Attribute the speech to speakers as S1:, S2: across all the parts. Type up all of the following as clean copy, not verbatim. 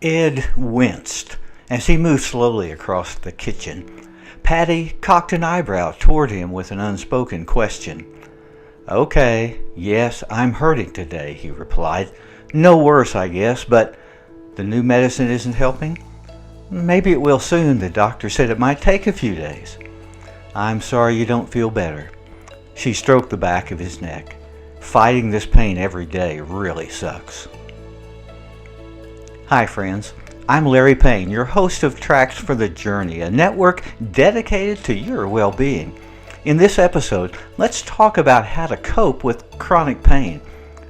S1: Ed winced as he moved slowly across the kitchen. Patty cocked an eyebrow toward him with an unspoken question. "Okay, yes, I'm hurting today," he replied. "No worse, I guess, but the new medicine isn't helping?" "Maybe it will soon. The doctor said it might take a few days." "I'm sorry you don't feel better." She stroked the back of his neck. "Fighting this pain every day really sucks." Hi friends, I'm Larry Payne, your host of Tracks for the Journey, a network dedicated to your well-being. In this episode, let's talk about how to cope with chronic pain.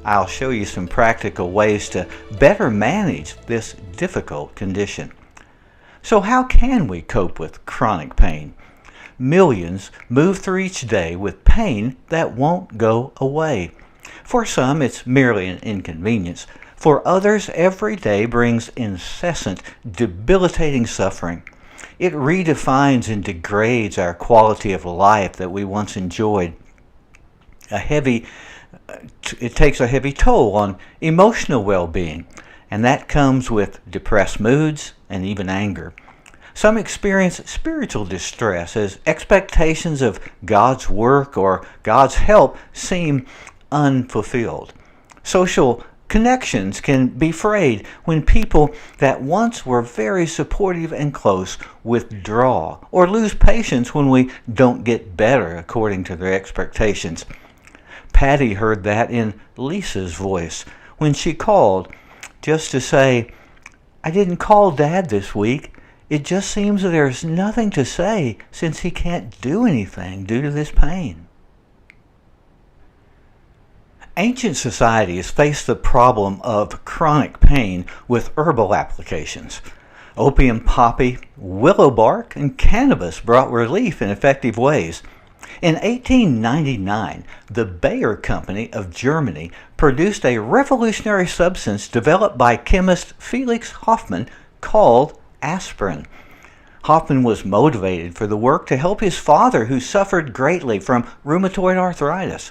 S1: I'll show you some practical ways to better manage this difficult condition. So how can we cope with chronic pain? Millions move through each day with pain that won't go away. For some, it's merely an inconvenience. For others, every day brings incessant, debilitating suffering. It redefines and degrades our quality of life that we once enjoyed. It takes a heavy toll on emotional well-being, and that comes with depressed moods and even anger. Some experience spiritual distress as expectations of God's work or God's help seem unfulfilled. Social connections can be frayed when people that once were very supportive and close withdraw or lose patience when we don't get better according to their expectations. Patty heard that in Lisa's voice when she called just to say, "I didn't call Dad this week. It just seems that there's nothing to say since he can't do anything due to this pain." Ancient societies faced the problem of chronic pain with herbal applications. Opium poppy, willow bark, and cannabis brought relief in effective ways. In 1899, the Bayer Company of Germany produced a revolutionary substance developed by chemist Felix Hoffmann called aspirin. Hoffmann was motivated for the work to help his father, who suffered greatly from rheumatoid arthritis.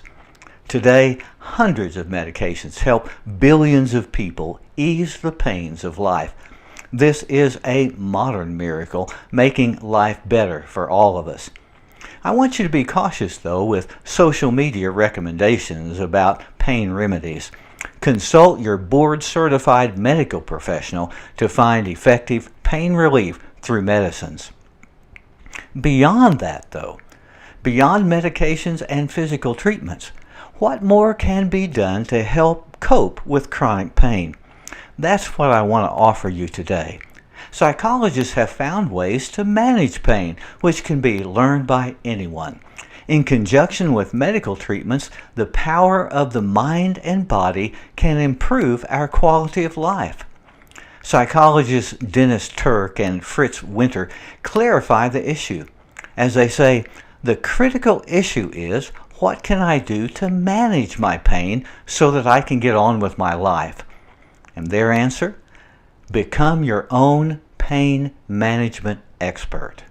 S1: Today, hundreds of medications help billions of people ease the pains of life. This is a modern miracle, making life better for all of us. I want you to be cautious, though, with social media recommendations about pain remedies. Consult your board-certified medical professional to find effective pain relief through medicines. Beyond that, though, beyond medications and physical treatments, what more can be done to help cope with chronic pain? That's what I want to offer you today. Psychologists have found ways to manage pain, which can be learned by anyone. In conjunction with medical treatments, the power of the mind and body can improve our quality of life. Psychologists Dennis Turk and Frits clarify the issue. As they say, the critical issue is, what can I do to manage my pain so that I can get on with my life? And their answer? Become your own pain management expert.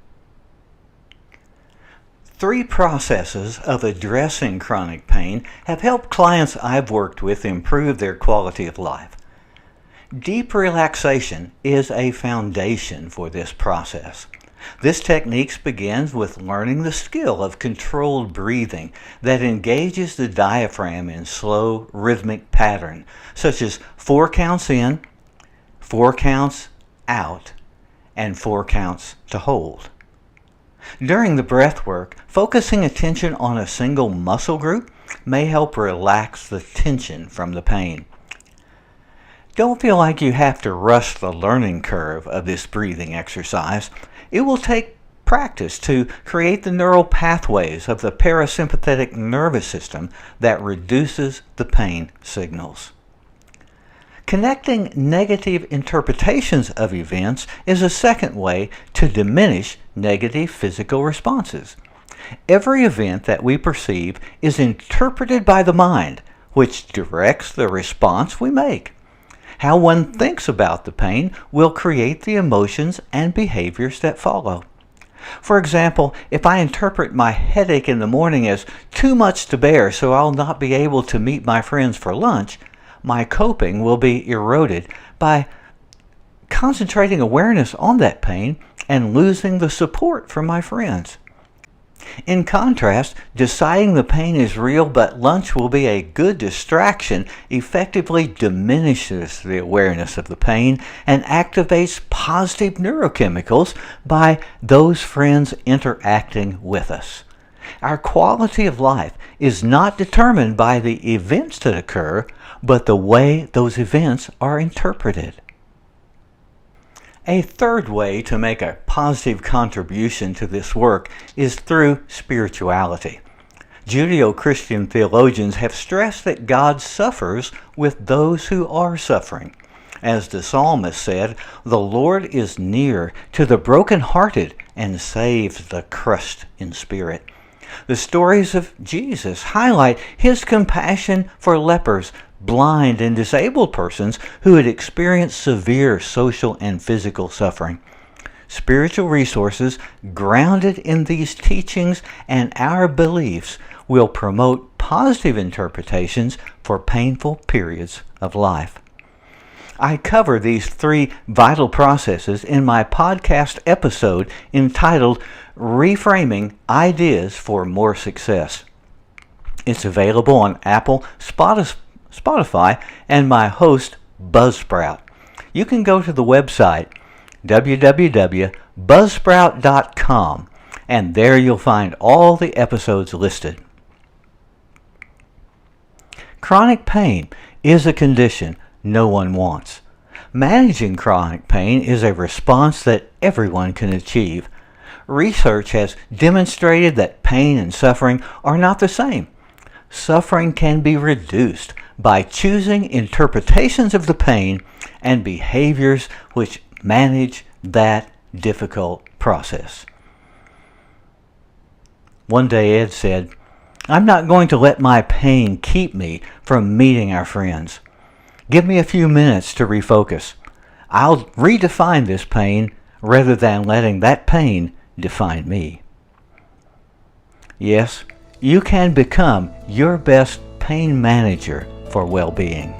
S1: 3 processes of addressing chronic pain have helped clients I've worked with improve their quality of life. Deep relaxation is a foundation for this process. This technique begins with learning the skill of controlled breathing that engages the diaphragm in slow, rhythmic pattern, such as 4 counts in, 4 counts out, and 4 counts to hold. During the breath work, focusing attention on a single muscle group may help relax the tension from the pain. Don't feel like you have to rush the learning curve of this breathing exercise. It will take practice to create the neural pathways of the parasympathetic nervous system that reduces the pain signals. Connecting negative interpretations of events is a second way to diminish negative physical responses. Every event that we perceive is interpreted by the mind, which directs the response we make. How one thinks about the pain will create the emotions and behaviors that follow. For example, if I interpret my headache in the morning as too much to bear so I'll not be able to meet my friends for lunch, my coping will be eroded by concentrating awareness on that pain and losing the support from my friends. In contrast, deciding the pain is real but lunch will be a good distraction effectively diminishes the awareness of the pain and activates positive neurochemicals by those friends interacting with us. Our quality of life is not determined by the events that occur, but the way those events are interpreted. A third way to make a positive contribution to this work is through spirituality. Judeo-Christian theologians have stressed that God suffers with those who are suffering. As the psalmist said, "The Lord is near to the brokenhearted and saves the crushed in spirit." The stories of Jesus highlight his compassion for lepers, blind and disabled persons who had experienced severe social and physical suffering. Spiritual resources grounded in these teachings and our beliefs will promote positive interpretations for painful periods of life. I cover these three vital processes in my podcast episode entitled Reframing Ideas for More Success. It's available on Apple, Spotify, and my host, Buzzsprout. You can go to the website www.buzzsprout.com, and there you'll find all the episodes listed. Chronic pain is a condition no one wants. Managing chronic pain is a response that everyone can achieve. Research has demonstrated that pain and suffering are not the same. Suffering can be reduced by choosing interpretations of the pain and behaviors which manage that difficult process. One day Ed said, "I'm not going to let my pain keep me from meeting our friends. Give me a few minutes to refocus. I'll redefine this pain rather than letting that pain define me." Yes, you can become your best pain manager for well-being.